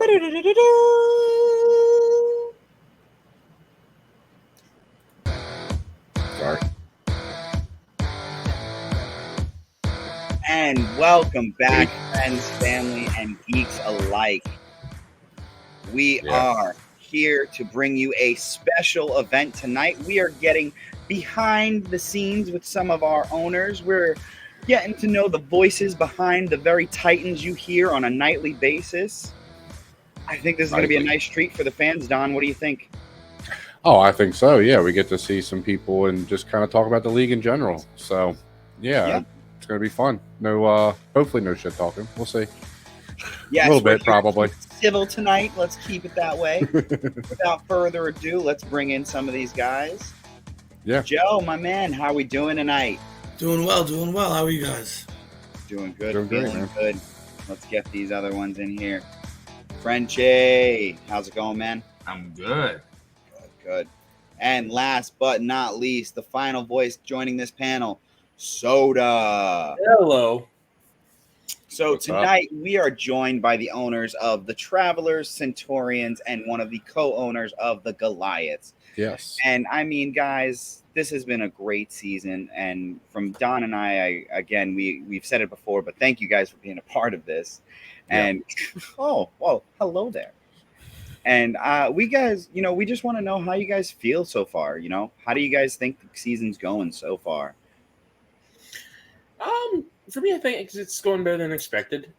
Sorry. And welcome back, friends, family, and geeks alike. We are here to bring you a special event tonight. We are getting behind the scenes with some of our owners. We're getting to know the voices behind the very titans you hear on a nightly basis. I think this is going to be a nice treat for the fans. Don, what do you think? Oh, I think so. Yeah, we get to see some people and just kind of talk about the league in general. So, yeah. It's going to be fun. No, hopefully no shit talking. We'll see. Yes, a little bit, probably. Civil tonight. Let's keep it that way. Without further ado, let's bring in some of these guys. Yeah. Joe, my man, how are we doing tonight? Doing well. How are you guys? Doing good. Doing feeling great, good. Let's get these other ones in here. Frenchie, how's it going, man? I'm good. Good. And last but not least, the final voice joining this panel, Soda. Hello. So What's tonight we are joined by the owners of the Travelers, Centaurians, and one of the co-owners of the Goliaths. Yes. And I mean, guys, this has been a great season. And from Don and I again, we've said it before, but thank you guys for being a part of this. And oh, well, hello there. And we guys, we just want to know how you guys feel so far. How do you guys think the season's going so far? For me, I think it's going better than expected.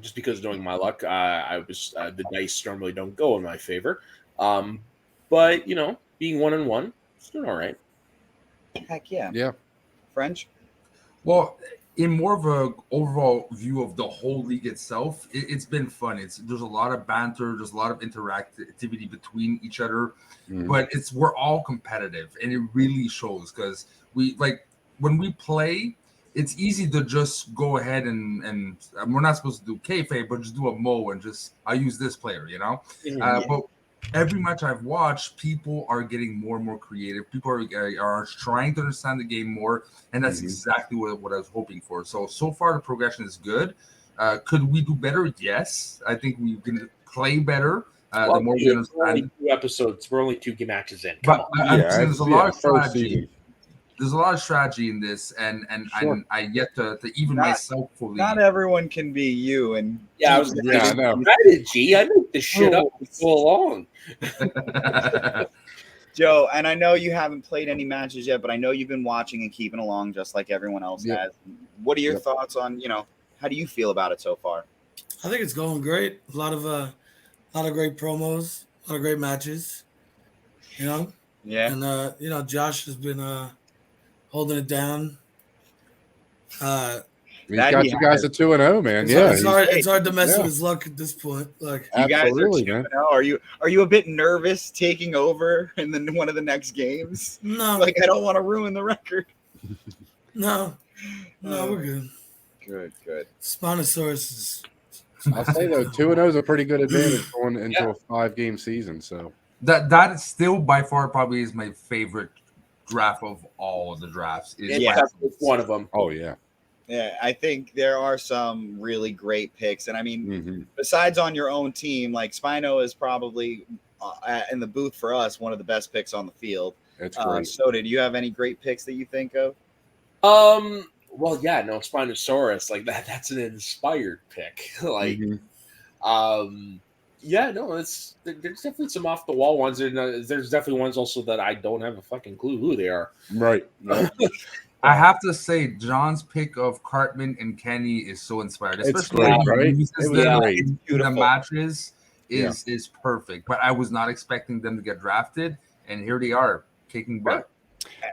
Just because knowing my luck, I was the dice normally don't go in my favor. But being 1-1, it's doing all right. Heck yeah. Yeah. French? Well, in more of a overall view of the whole league itself, it's been fun. There's a lot of banter, there's a lot of interactivity between each other, but we're all competitive, and it really shows because when we play, it's easy to just go ahead and we're not supposed to do kayfabe, but just do a mo and just I use this player, But every match I've watched, people are getting more and more creative. People are trying to understand the game more, and that's exactly what I was hoping for. So far, the progression is good. Could we do better? Yes. I think we can play better. The more we understand. We're only 2 episodes. We're only 2 matches in. But there's a lot of strategy. Season. There's a lot of strategy in this, and I yet to even myself fully. Not everyone can be you, and I was I know. strategy. I make this shit up so long. Joe, and I know you haven't played any matches yet, but I know you've been watching and keeping along just like everyone else has. What are your thoughts on, how do you feel about it so far? I think it's going great. A lot of great promos, a lot of great matches. Yeah. And Josh has been holding it down. He's got you guys at 2-0, man. It's hard to mess with his luck at this point. Like, you guys are absolutely, man. Are you a bit nervous taking over in one of the next games? No. Like, I don't want to ruin the record. No, we're good. Good. Spinosaurus is. I'll say though, 2-0 is a pretty good advantage going into a 5-game season. So that is still by far probably is my favorite draft of all of the drafts. It's one of them. Oh yeah. Yeah, I think there are some really great picks. And I mean, besides on your own team, like Spino is probably in the booth for us, one of the best picks on the field. It's great. So do you have any great picks that you think of? Well, yeah, no, Spinosaurus, like that's an inspired pick. Like, yeah, no, there's definitely some off the wall ones, and there's definitely ones also that I don't have a fucking clue who they are. Right. I have to say, John's pick of Cartman and Kenny is so inspired. Especially it's great, right? In the matches is perfect. But I was not expecting them to get drafted, and here they are kicking butt.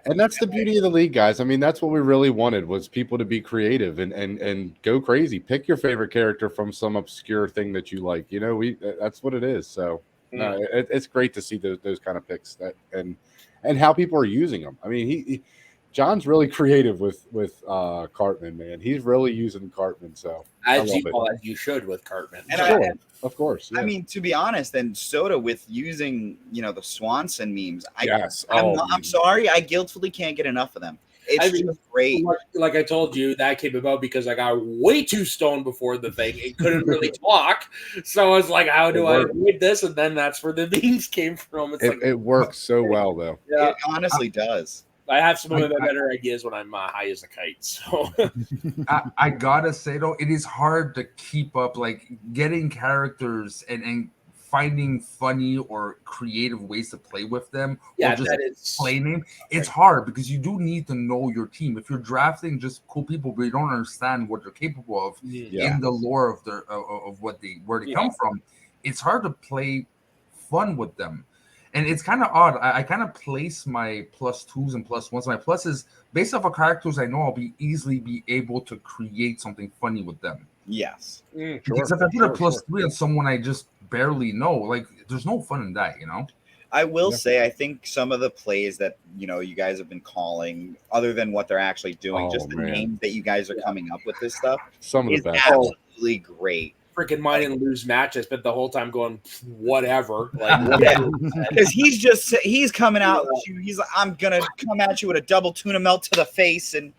And that's the beauty of the league, guys. I mean, that's what we really wanted was people to be creative and go crazy. Pick your favorite character from some obscure thing that you like. That's what it is. So it's great to see those kind of picks and how people are using them. I mean, John's really creative with Cartman, man. He's really using Cartman. So as you should with Cartman. And of course. Yeah. I mean, to be honest, and Soda with using the Swanson memes. I'm sorry, I guiltfully can't get enough of them. It's just great. Like I told you, that came about because I got way too stoned before the thing and couldn't really talk. So I was like, how do I avoid this? And then that's where the memes came from. It works so well, though. Yeah. It honestly does. I have some of the better ideas when I'm high as a kite. So I gotta say though, it is hard to keep up, like getting characters and finding funny or creative ways to play with them, or just play name. It's hard because you do need to know your team. If you're drafting just cool people, but you don't understand what they're capable of in the lore of their of where they come from, it's hard to play fun with them. And it's kind of odd. I kind of place my +2s and +1s. My pluses, based off of characters I know, I'll easily be able to create something funny with them. Yes. Because if I put a +3 on someone I just barely know, like there's no fun in that, I will say, I think some of the plays that you guys have been calling, other than what they're actually doing, just the names that you guys are coming up with this stuff, some of the best, absolutely great. Freaking mine and lose match. I spent the whole time going whatever, because he's coming out. He's like, I'm gonna come at you with a double tuna melt to the face, and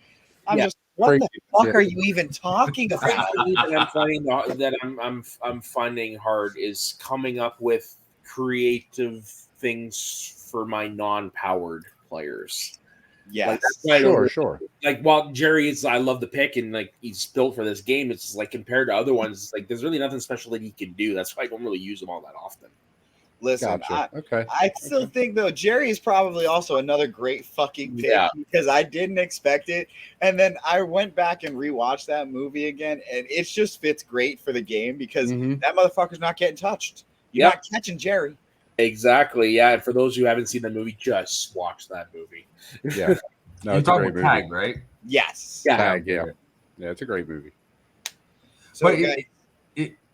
I'm just, what the fuck are you even talking about? I'm finding that I'm finding hard is coming up with creative things for my non-powered players. Yes, sure. Like, while Jerry is, I love the pick and like he's built for this game. It's just, like, compared to other ones, it's like there's really nothing special that he can do. That's why I don't really use him all that often. Listen, gotcha. I still think though Jerry is probably also another great fucking pick because I didn't expect it, and then I went back and rewatched that movie again, and it just fits great for the game because that motherfucker's not getting touched. You're not catching Jerry. Exactly. Yeah. And for those who haven't seen the movie, just watch that movie. Yeah. No, you're talking about Tag, right? Yes. Tag. Yeah. It's a great movie. So, but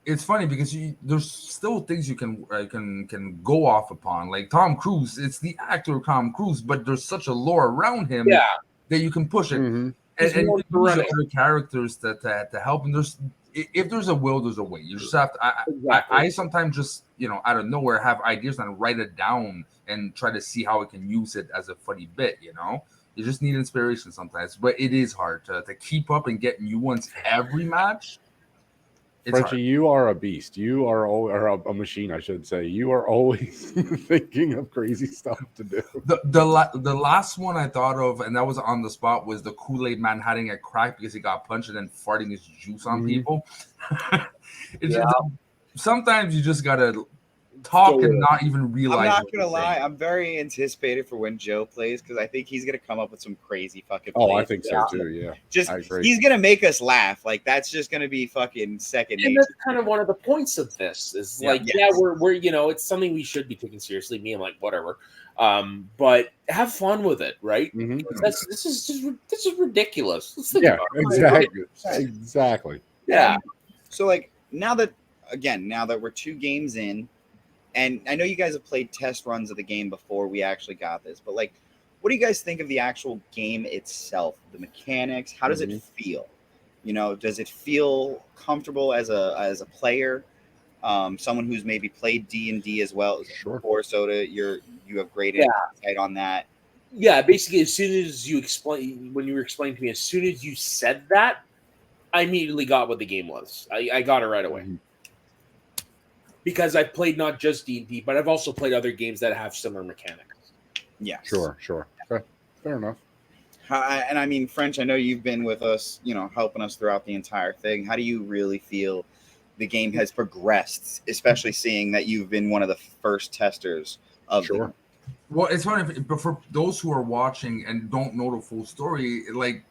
it's funny because there's still things you can go off upon. Like Tom Cruise, it's the actor Tom Cruise, but there's such a lore around him that you can push it. And you use other characters to help. And if there's a will, there's a way. You just have to. I sometimes just out of nowhere have ideas and write it down and try to see how I can use it as a funny bit. You just need inspiration sometimes, but it is hard to keep up and get new ones every match. Frenchie, you are a beast. You are a machine, I should say. You are always thinking of crazy stuff to do. The last one I thought of, and that was on the spot, was the Kool-Aid man having a crack because he got punched and then farting his juice on people. Sometimes you just gotta talk and not even realize. I'm not gonna lie. I'm very anticipated for when Joe plays because I think he's gonna come up with some crazy fucking plays. Oh, I think so too. Yeah, he's gonna make us laugh. Like that's just gonna be fucking second nature. And that's kind of one of the points of this. Is like, we're it's something we should be taking seriously. Me, I'm like whatever, but have fun with it, right? This is ridiculous. Exactly. Yeah. So like now that we're 2 games in. And I know you guys have played test runs of the game before we actually got this, but like, what do you guys think of the actual game itself? The mechanics, how does it feel? Does it feel comfortable as a player? Someone who's maybe played D&D as well before, Soda, you have great insight on that. Yeah, basically, as soon as you when you were explaining to me, as soon as you said that, I immediately got what the game was. I got it right away. Because I've played not just D&D, but I've also played other games that have similar mechanics. Yeah, sure. Okay. Fair enough. And I mean, French, I know you've been with us, helping us throughout the entire thing. How do you really feel the game has progressed, especially seeing that you've been one of the first testers of the game? Well, it's funny, but for those who are watching and don't know the full story, like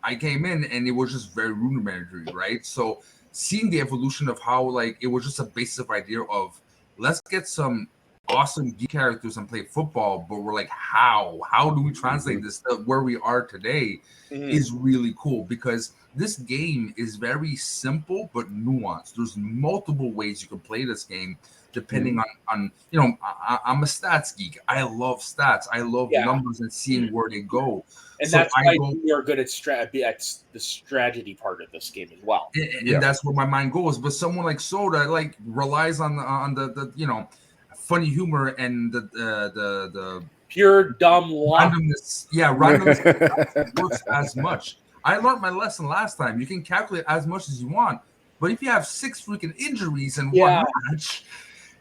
I came in and it was just very rudimentary, right? So seeing the evolution of how like it was just a basic idea of let's get some awesome geek characters and play football, but we're like, how do we translate this to where we are today is really cool because this game is very simple but nuanced. There's multiple ways you can play this game depending on I'm a stats geek. I love stats. I love numbers and seeing where they go. And so that's why you're good at the strategy part of this game as well. And that's where my mind goes. But someone like Soda relies on the funny humor and the pure dumb luck. Randomness. Yeah, randomness works as much. I learned my lesson last time. You can calculate as much as you want, but if you have 6 freaking injuries in one match,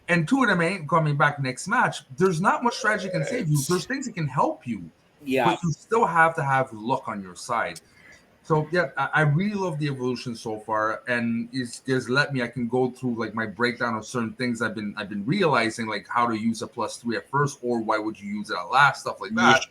and 2 of them ain't coming back next match, there's not much strategy can save you. There's things that can help you, but you still have to have luck on your side. So yeah, I really love the evolution so far, and it's just I can go through like my breakdown of certain things I've been realizing, like how to use a +3 at first, or why would you use it at last, stuff like that.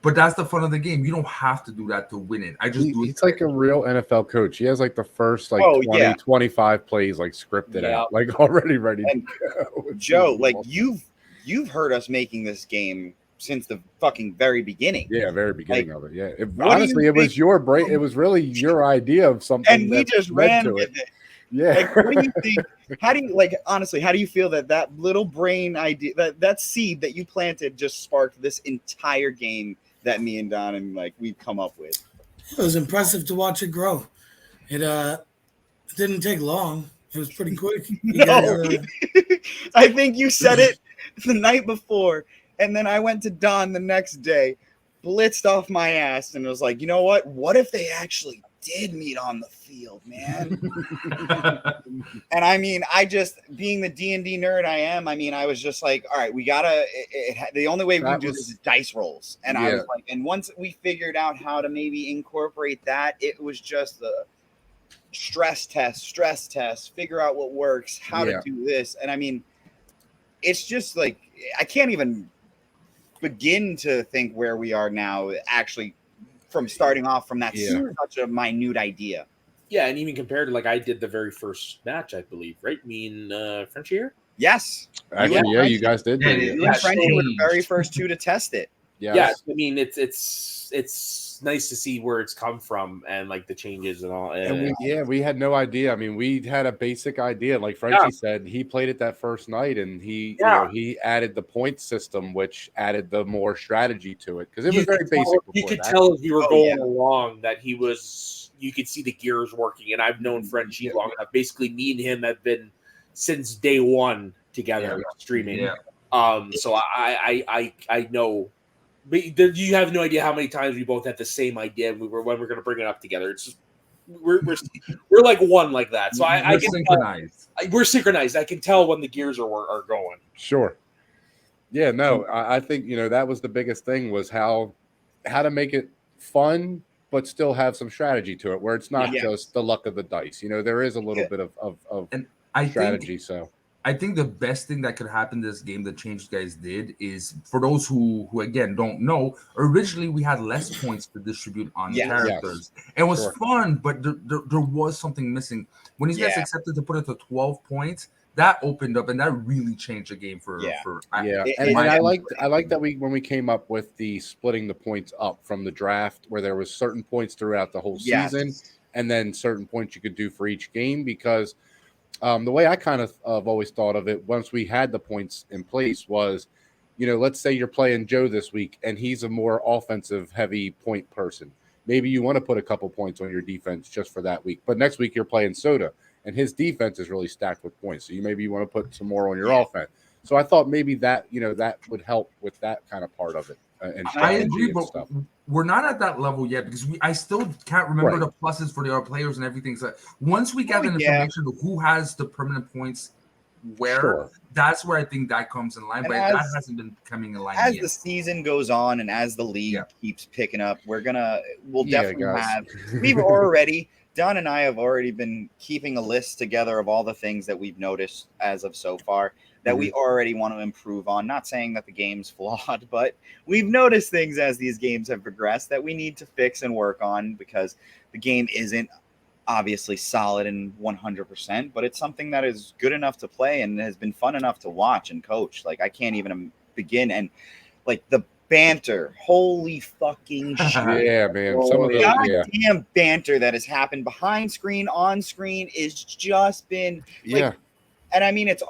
But that's the fun of the game. You don't have to do that to win it. I just do it. He's like a real NFL coach. He has like the first 25 plays like scripted out, like already ready to go. Joe, like you've heard us making this game since the fucking very beginning. Yeah, very beginning of it. Yeah. Honestly, it was your brain. It was really your idea of something. And we just ran with it. Yeah. Like, what do you think? How do you honestly, how do you feel that little brain idea, that seed that you planted just sparked this entire game that me and Don and we've come up with? It was impressive to watch it grow. It didn't take long. It was pretty quick. I think you said it the night before. And then I went to Don the next day, blitzed off my ass, and was like, you know what? What if they actually did meet on the field, man? And I mean, I just, being the D&D nerd I am, I mean, I was just like, all right, we gotta, the only way we can do this is dice rolls. And I was like, and once we figured out how to maybe incorporate that, it was just the stress test, figure out what works, how to do this. And I mean, it's just like, I can't even begin to think where we are now, actually, from starting off from that such a minute idea. Yeah, and even compared to I did the very first match, I believe, right? Me and Frenchie here? Yes. Actually, you guys did. You and Frenchie were the very first 2 to test it. Yeah, I mean, it's nice to see where it's come from and the changes and all. And we had no idea. I mean, we had a basic idea. Like Frenchie said, he played it that first night, and he he added the point system, which added the more strategy to it because it was very basic. You could tell as we were going along that he was. You could see the gears working, and I've known Frenchie long enough. Basically, me and him have been since day one together streaming. Yeah. So I know. But you have no idea how many times we both had the same idea when we're going to bring it up together. It's just we're like one like that. So I can synchronized. We're synchronized. I can tell when the gears are going. Sure. Yeah. No. I think that was the biggest thing was how to make it fun but still have some strategy to it, where it's not just the luck of the dice. There is a little bit of strategy. I think the best thing that could happen in this game that Change Guys did is, for those who again don't know, originally we had less points to distribute on characters. It was fun, but there was something missing. When these guys accepted to put it to 12 points, that opened up and that really changed the game for And I like that when we came up with the splitting the points up from the draft, where there was certain points throughout the whole season and then certain points you could do for each game, because the way I kind of always thought of it once we had the points in place was, let's say you're playing Joe this week and he's a more offensive heavy point person. Maybe you want to put a couple points on your defense just for that week. But next week you're playing Soda and his defense is really stacked with points. So maybe you want to put some more on your offense. So I thought maybe that, that would help with that kind of part of it. And I agree, but we're not at that level yet because I still can't remember the pluses for the other players and everything. So once we get the information of who has the permanent points where, that's where I think that comes in line. And but that hasn't been coming in line as yet. The season goes on and as the league keeps picking up, we'll definitely have. Don and I have already been keeping a list together of all the things that we've noticed as of so far that we already want to improve on. Not saying that the game's flawed, but we've noticed things as these games have progressed that we need to fix and work on, because the game isn't obviously solid and 100%, but it's something that is good enough to play and has been fun enough to watch and coach. I can't even begin. And the banter, holy fucking shit. Yeah, man. Some of the goddamn banter that has happened behind screen, on screen, is just been and I mean, it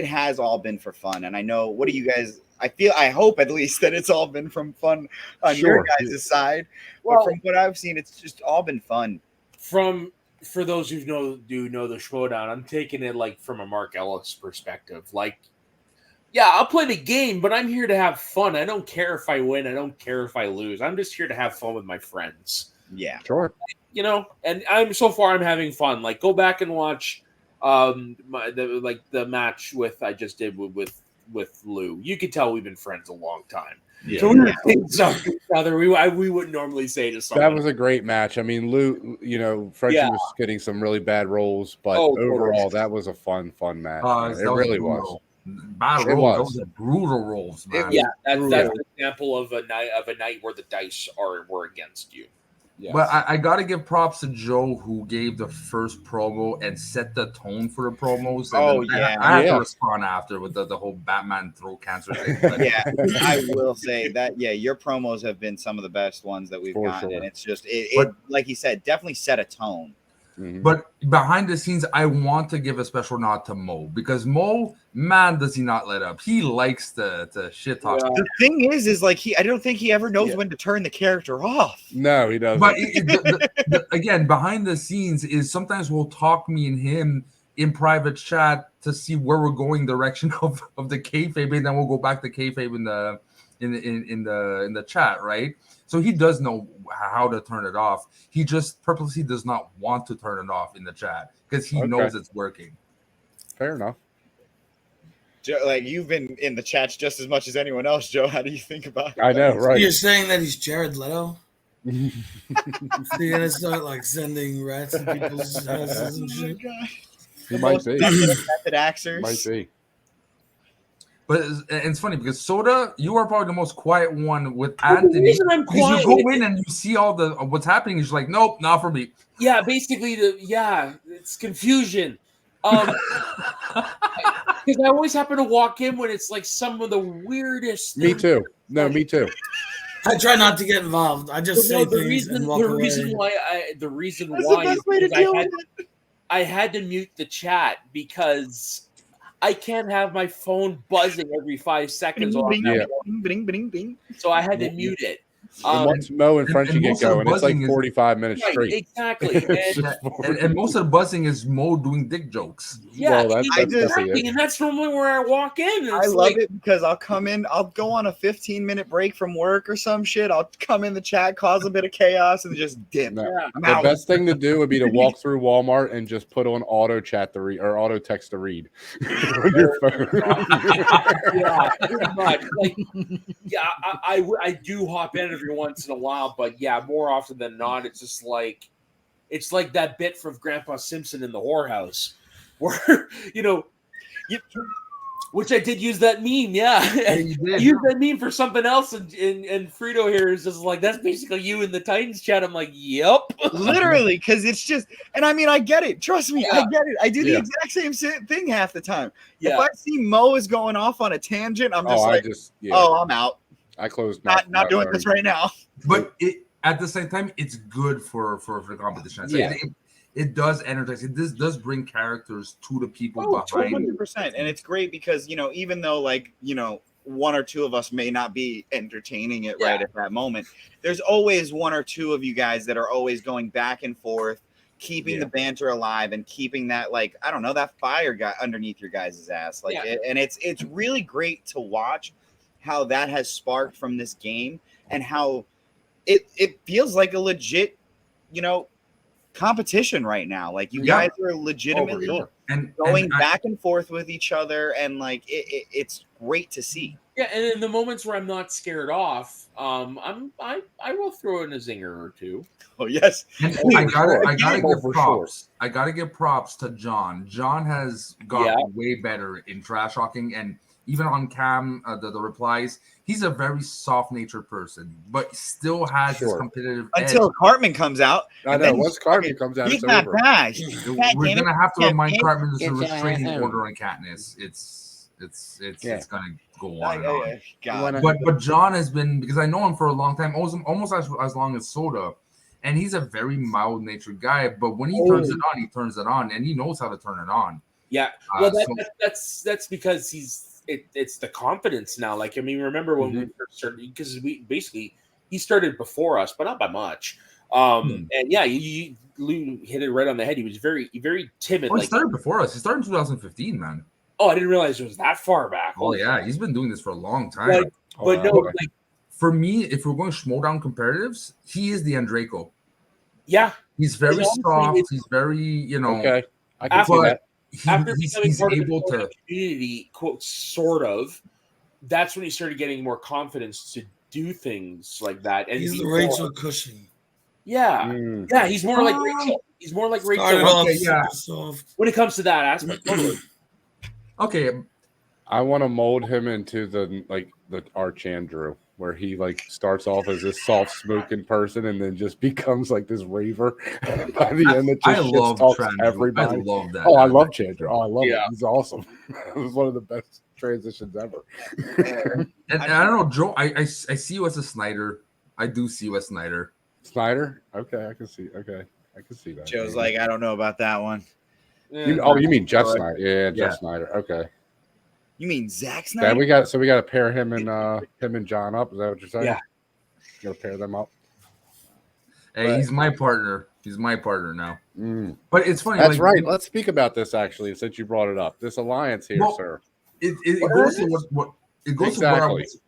has all been for fun. And I know, what do you guys, I hope at least that it's all been from fun on your guys' side. Well, but from what I've seen, it's just all been fun. For those who know the Schmodown, I'm taking it from a Mark Ellis perspective. Yeah, I'll play the game, but I'm here to have fun. I don't care if I win. I don't care if I lose. I'm just here to have fun with my friends. Yeah, Sure. And I'm having fun. Like, go back and watch the match I just did with Lou. You could tell we've been friends a long time. Yeah. So we were saying stuff to each other we wouldn't normally say to someone. That was a great match. I mean, Lou, Frenchie was getting some really bad rolls, but overall, that was a fun match. It really was. Bad roll. That was a brutal rolls, man. That's an example of a night where the dice were against you. Yes. But I got to give props to Joe, who gave the first promo and set the tone for the promos. And I had to respond after with the whole Batman throat cancer thing. Yeah, I will say that. Yeah, your promos have been some of the best ones that we've gotten, and it's just it like you said, definitely set a tone. Mm-hmm. But behind the scenes, I want to give a special nod to Mo, because Mo, man, does he not let up. He likes to shit talk. Yeah. The thing is like I don't think he ever knows when to turn the character off. No, he doesn't. But again, behind the scenes is sometimes we'll talk, me and him, in private chat to see where we're going direction of the kayfabe, and then we'll go back to kayfabe in the chat, right? So he does know how to turn it off. He just purposely does not want to turn it off in the chat because he knows it's working. Fair enough. Joe, like, you've been in the chats just as much as anyone else, Joe. How do you think about it? I know, right? You're saying that he's Jared Leto? You're gonna start like sending rats in people's houses and shit. He might be. Method actors. Might be. But it's funny because Soda, you are probably the most quiet one with Anthony. The reason I'm quiet, you go in and you see all the what's happening. You're like, nope, not for me. Yeah, basically, it's confusion. Because I always happen to walk in when it's like some of the weirdest. Me too. No, me too. I try not to get involved. I just say things and walk away. The reason That's why the best way to deal with it. I had to mute the chat because I can't have my phone buzzing every 5 seconds. Bing, bing, bing, bing. So I had to mute it. Once Mo and Frenchie get going, it's like 45 minutes straight. Exactly. And most of the buzzing is Mo doing dick jokes. Yeah, well, and that's normally where I walk in. I love it because I'll come in, I'll go on a 15-minute break from work or some shit. I'll come in the chat, cause a bit of chaos, and just dip. No. The best thing to do would be to walk through Walmart and just put on auto chat to read or auto text to read on your phone. Pretty much. I do hop in every once in a while, but more often than not, it's just like that bit from Grandpa Simpson in the whorehouse, where which I did use that meme. I used that meme for something else, and Frito here is just like, that's basically you in the Titans chat. I'm like, yep, literally, because it's just, and I mean, I get it. Trust me, I get it. I do the exact same thing half the time. If I see Mo is going off on a tangent, I'm just I'm out. I closed. Not doing this right now. But at the same time, it's good for the competition. It does energize. It does bring characters to the people behind. 100%. And it's great because, even though one or two of us may not be entertaining it right at that moment, there's always one or two of you guys that are always going back and forth, keeping the banter alive and keeping that, that fire guy underneath your guys' ass. And it's really great to watch how that has sparked from this game and how it feels like a legit, competition right now. Like, you guys are legitimately going back and forth with each other, and it's great to see. Yeah, and in the moments where I'm not scared off, I will throw in a zinger or two. Oh yes, and I gotta give props. I gotta give props to John. John has got way better in trash talking, and even on cam, the replies, he's a very soft-natured person, but still has this competitive until edge. Cartman comes out. I know. Once Cartman comes out, he's it's not over. bad. We're gonna have to remind Cartman there's a restraining order on Katniss. It's gonna go on and on. But John has been, because I know him for a long time, almost as long as Soda, and he's a very mild-natured guy. But when he turns it on, he turns it on, and he knows how to turn it on. Yeah, well, that's because it's the confidence now. Like, I mean, remember when we first started, because he started before us, but not by much. And Lou hit it right on the head. He was very, very timid. He started before us. He started in 2015, man. Oh, I didn't realize it was that far back. Oh yeah, he's been doing this for a long time. But no, okay. like For me, if we're going Schmoedown comparatives, he is the Andraco. yeah, He's very honestly, soft. He's very, Okay, I can see that. after he's becoming part able of the to. community, quote, sort of. That's when he started getting more confidence to do things like that. And He's the be Rachel more, Cushing. yeah, yeah. He's more like Rachel. He's more like Started Rachel. off yeah. super soft. When it comes to that aspect, totally. Okay, I want to mold him into the Arch Andrew, where he like starts off as this soft-spoken person and then just becomes like this raver. By the end, it I just love talks Chandru. everybody. I love that. Oh, I love Chandru. Oh, I love Yeah. it. He's awesome. It was one of the best transitions ever. And I don't know, Joe. I see you as a Snyder. I do see you as Snyder. Snyder? Okay, I can see. Okay, I can see that. Joe's like, I don't know about that one. You mean Jeff Like, Snyder? Yeah, Jeff yeah. Snyder. Okay. You mean Zack Yeah, Snyder? we got to pair him and John up. Is that what you're saying? Yeah. Got to pair them up. Hey, But- he's my partner. He's my partner now. Mm. But it's funny. That's like, right. Let's speak about this actually, since you brought it up. This alliance here, Well, sir. It goes to what it goes Exactly. to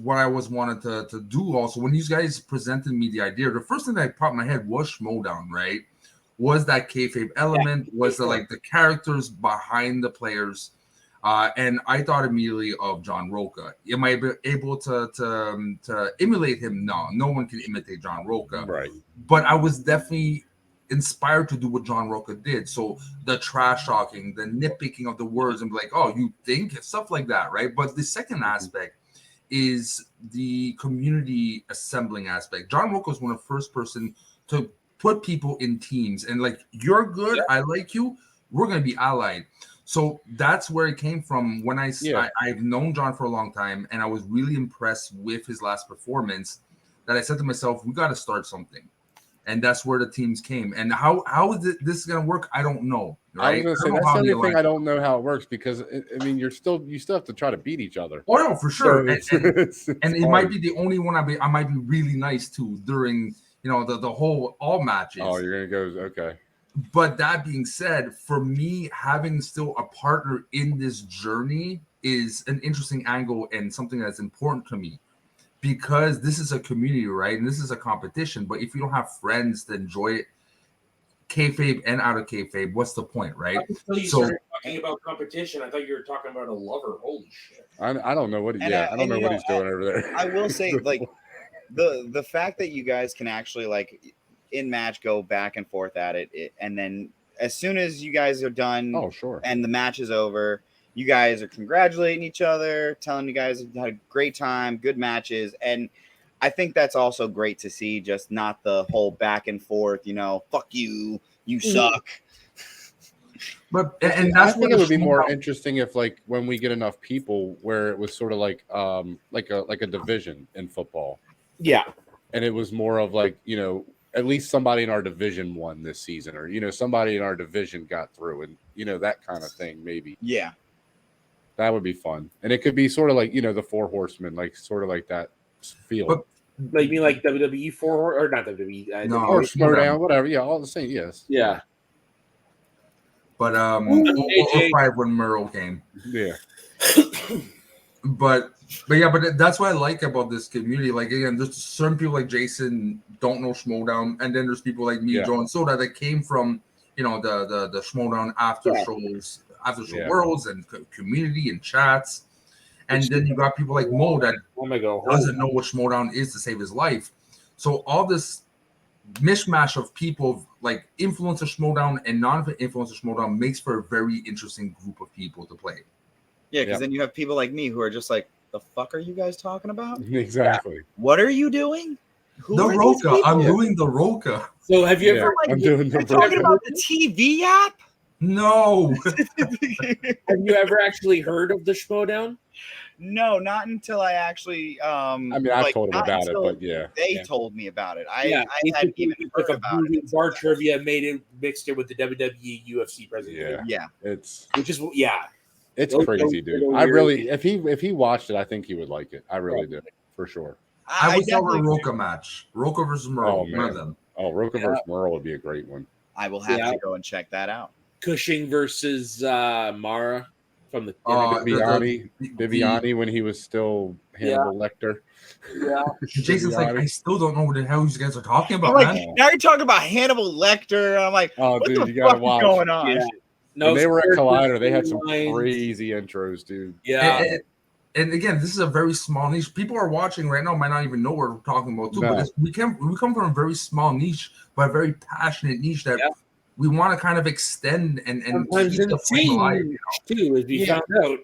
what I was wanted to do also. When you guys presented me the idea, the first thing that popped in my head was Schmoedown, right? Was that kayfabe element? Was the characters behind the players? And I thought immediately of John Roca. Am I able to emulate him? No one can imitate John Roca. Right. But I was definitely inspired to do what John Roca did. So the trash talking, the nitpicking of the words, and be like, oh, you think stuff like that, right? But the second aspect is the community assembling aspect. John Roca was one of the first person to put people in teams and like, you're good, I like you, we're gonna be allied. So that's where it came from. When I've known John for a long time, and I was really impressed with his last performance, that I said to myself, we got to start something. And that's where the teams came. And how is this going to work? I don't know. Right? I was going to say that's the only thing I don't know how it works, because I mean you still have to try to beat each other. Oh no, for sure. So it's it might be the only one I might be really nice to during the whole all matches. Oh, you're gonna go okay. But that being said, for me, having still a partner in this journey is an interesting angle and something that's important to me, because this is a community, right? And this is a competition. But if you don't have friends that enjoy it, kayfabe and out of kayfabe, what's the point, right? Until you started talking about competition, I thought you were talking about a lover. Holy shit! I don't know what. I don't know what he's doing over there. I will say, like, the fact that you guys can actually like in match go back and forth at it, and then as soon as you guys are done, and the match is over, you guys are congratulating each other, telling you guys had a great time, good matches, and I think that's also great to see. Just not the whole back and forth, fuck you, you suck. But and that's I think it would be more interesting if, like, when we get enough people, where it was sort of like a division in football. Yeah, and it was more of like, at least somebody in our division won this season, or somebody in our division got through, and that kind of thing. Maybe that would be fun, and it could be sort of like the Four Horsemen, like sort of like that feel. But like me, like WWE or not WWE, or Schmoedown, whatever. Yeah, all the same. Yes. Yeah. But or 5 when Merle came. Yeah. But that's what I like about this community. Like, again, there's certain people like Jason don't know Schmoedown, and then there's people like me, Joe, and Soda that came from the Schmoedown after shows, after show worlds, and community and chats, and then you got people like Mo that doesn't know what Schmoedown is to save his life. So all this mishmash of people like influencer Schmoedown and non-influencer Schmoedown makes for a very interesting group of people to play. Yeah, because then you have people like me who are just like, the fuck are you guys talking about? Exactly. What are you doing? The Roca. I'm doing the Roca. So have you ever? I'm doing the Roca. Talking about the TV app? No. Have you ever actually heard of the Schmoedown? No, not until I actually. I mean, I told him about it, but they told me about it. I hadn't even heard about it. Bar trivia mixed it with the WWE UFC presentation. Yeah, it's crazy, dude. I really, if he watched it, I think he would like it. I really do, for sure. I would tell a Roca match, Roca versus Merle, one of them. Oh, Roca versus Merle would be a great one. I will have to go and check that out. Cushing versus Mara. from the Viviani when he was still Hannibal Lecter. Yeah. Jason's like, I still don't know what the hell you guys are talking about, I'm like, man. now you're talking about Hannibal Lecter. And I'm like, oh, what dude, the you gotta fuck watch. is going on? Yeah. No, when they were at Collider, they had some lines. crazy intros, dude. Yeah. And again, this is a very small niche. People are watching right now might not even know what we're talking about too. No. But we come from a very small niche, but a very passionate niche that we want to kind of extend and sometimes keep the flame alive. Too, as we found out.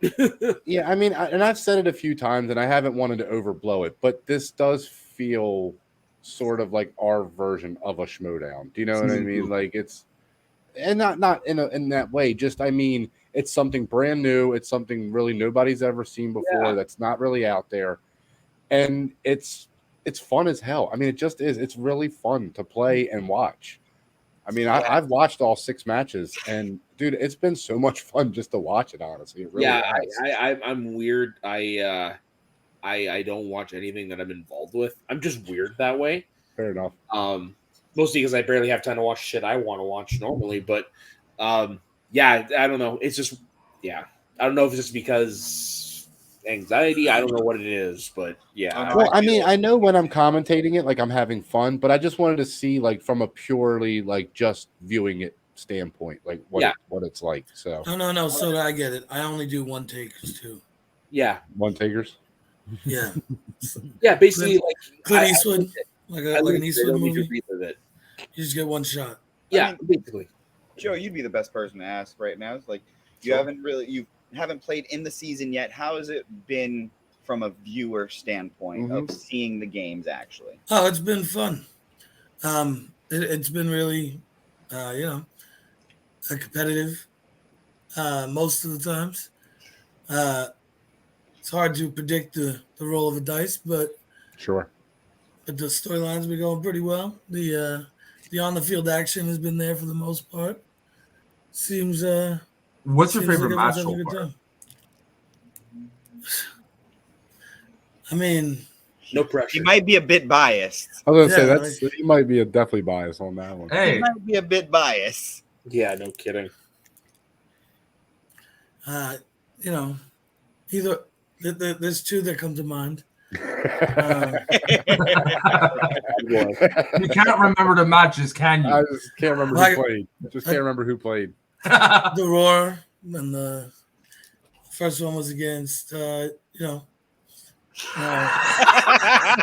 Yeah, I mean, and I've said it a few times, and I haven't wanted to overblow it, but this does feel sort of like our version of a Schmodown. Do you know what I mean? Like it's, and not in that way. Just I mean, it's something brand new. It's something really nobody's ever seen before. That's not really out there, and it's fun as hell. I mean, it just is. It's really fun to play and watch. I mean, I've watched all 6 matches, and dude, it's been so much fun just to watch it. Honestly, it really has. I'm weird. I don't watch anything that I'm involved with. I'm just weird that way. Fair enough. Mostly because I barely have time to watch shit I want to watch normally. But yeah, I don't know. It's just I don't know if it's just because anxiety. I don't know what it is, but yeah. Well, I mean, I know when I'm commentating it, like I'm having fun, but I just wanted to see, like, from a purely like just viewing it standpoint, like what it's like. So no. So I get it. I only do one takers too. Yeah, one takers. Yeah, yeah. Basically, Clint Eastwood, like an Eastwood movie. It. You just get one shot. Yeah, basically. Joe, you'd be the best person to ask right now. It's like you haven't played in the season yet. How has it been from a viewer standpoint of seeing the games actually? Oh, it's been fun. It's been really, competitive most of the times. It's hard to predict the roll of the dice, but sure. But the storyline's been going pretty well. The on the field action has been there for the most part. Seems. What's your favorite match so far? I mean, no pressure. You might be a bit biased. I was gonna say you might be definitely biased on that one. Hey, you might be a bit biased. Yeah, no kidding. Either there's 2 that come to mind. You can't remember the matches, can you? I just can't remember who played. Can't remember who played. The Roar, and the first one was against really high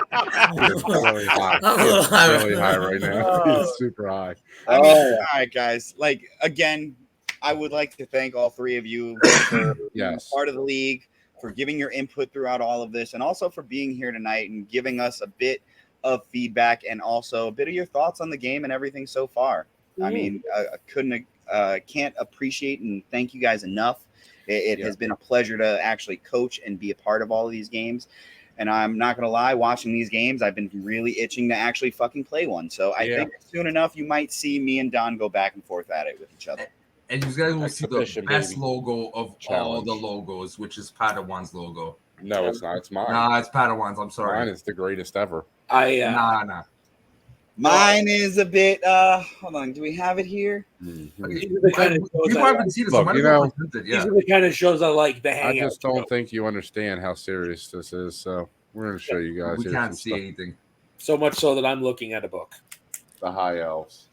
right now. He's super high. All right, guys. Like, again, I would like to thank all 3 of you for being part of the league, for giving your input throughout all of this, and also for being here tonight and giving us a bit of feedback and also a bit of your thoughts on the game and everything so far. I mean, I can't appreciate and thank you guys enough. It has been a pleasure to actually coach and be a part of all of these games. And I'm not going to lie, watching these games, I've been really itching to actually fucking play one. So I think soon enough, you might see me and Don go back and forth at it with each other. And you guys will see the best logo of all the logos, which is Padawan's logo. No, it's not. It's mine. Nah, it's Padawan's. I'm sorry. Mine is the greatest ever. Nah. Mine is a bit. Hold on. Do we have it here? Mm-hmm. You haven't seen it. So these are the kind of shows I like. The Hangout. I just don't think you understand how serious this is. So we're going to show you guys. We can't see anything. So much so that I'm looking at a book. The High Elves.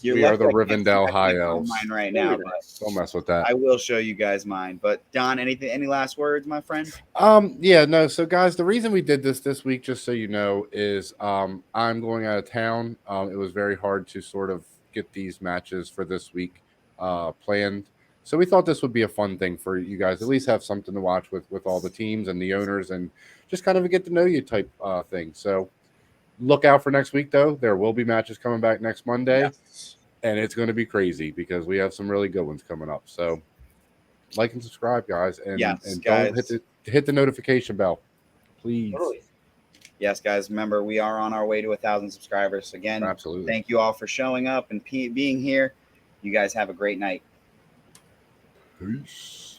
We are the Rivendell High Elves. Mine right now. Don't mess with that. I will show you guys mine. But Don, any last words, my friend? So guys, the reason we did this week, just so you know, is I'm going out of town. It was very hard to sort of get these matches for this week planned. So we thought this would be a fun thing for you guys, at least have something to watch with all the teams and the owners and just kind of a get to know you type thing. So look out for next week, though. There will be matches coming back next Monday, and it's going to be crazy because we have some really good ones coming up. So like and subscribe, guys, and don't hit the notification bell, please. Yes, guys. Remember, we are on our way to 1,000 subscribers. Again, absolutely. Thank you all for showing up and being here. You guys have a great night. Peace.